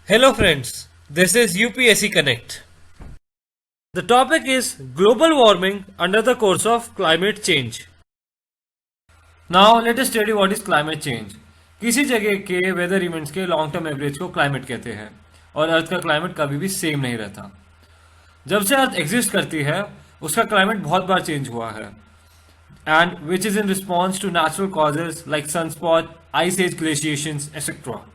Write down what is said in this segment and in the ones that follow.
Hello friends, this is UPSC Connect. The topic is global warming under the course of climate change. Now let us study what is climate change. किसी जगह के weather events के long term average को climate कहते हैं और अर्थ का climate कभी भी सेम नहीं रहता. जब से अर्थ एग्जिस्ट करती है उसका क्लाइमेट बहुत बार चेंज हुआ है and which is in response to natural causes like sunspot, ice age glaciations etcetera.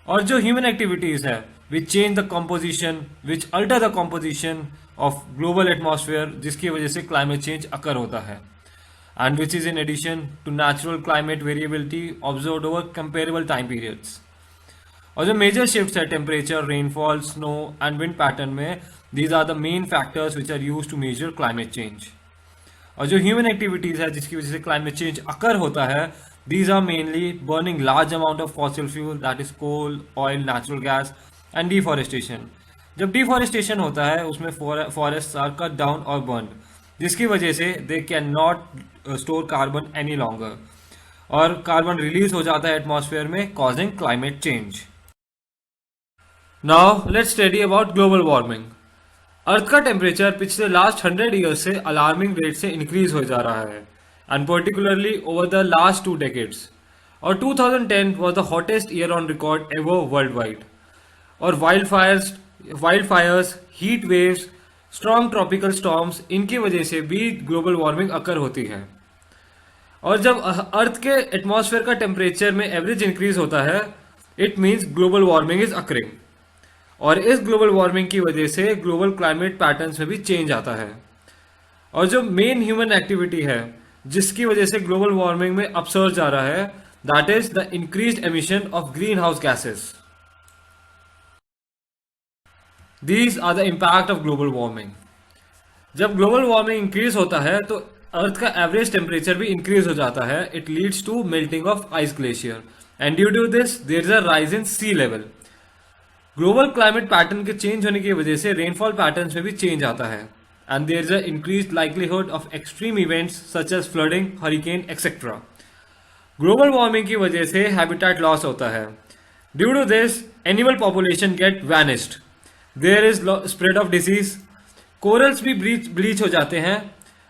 और जो ह्यूमन एक्टिविटीज है which change the composition, which alter the composition of global atmosphere, जिसकी वजह से क्लाइमेट चेंज अकर होता है and which is in addition to natural climate variability observed over comparable time periods. और जो मेजर शिफ्ट्स है temperature, rainfall, snow and wind pattern में, these are the main factors which are use to major climate change. और जो human activities है जिसकी वजह से क्लाइमेट चेंज अकर होता है, these are mainly burning large amount of fossil fuel, that is coal, oil, natural gas and deforestation. जब deforestation होता है उसमें forests are cut down or burned, जिसकी वजह से they cannot store carbon any longer और कार्बन रिलीज हो जाता है एटमॉस्फेयर में causing climate change. Now let's study about global warming. अर्थ का टेम्परेचर पिछले लास्ट 100 ईयर्स से अलार्मिंग रेट से इंक्रीज हो जा रहा है and particularly over the last 2 decades. और 2010 was the hottest year on record ever worldwide. और wildfires, heat waves, strong tropical storms, इनकी वजह से भी ग्लोबल वार्मिंग अकर होती है. और जब अर्थ के एटमॉस्फेयर का टेम्परेचर में एवरेज इंक्रीज होता है, it means global warming is occurring. और इस ग्लोबल वार्मिंग की वजह से ग्लोबल क्लाइमेट पैटर्न्स में भी चेंज आता है. और जो मेन ह्यूमन एक्टिविटी है जिसकी वजह से ग्लोबल वार्मिंग में अपसर्ज आ रहा है, that is the increased emission of green house gases. These are the impact of global warming. जब ग्लोबल वार्मिंग इंक्रीज होता है तो अर्थ का एवरेज टेम्परेचर भी इंक्रीज हो जाता है. It leads to melting of ice glacier and due to this there is a rise in sea level. Global climate pattern के चेंज होने की वजह से रेनफॉल पैटर्न में भी चेंज आता है and there is an increased likelihood of extreme events such as flooding, hurricane, etc. Global warming की वजह से habitat loss होता है. Due to this, animal population get vanished. There is spread of disease. Corals भी bleach हो जाते हैं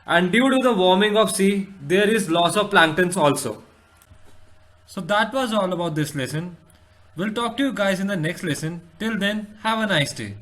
and due to the warming of sea, there is loss of planktons also. So that was all about this lesson. We'll talk to you guys in the next lesson. Till then, have a nice day.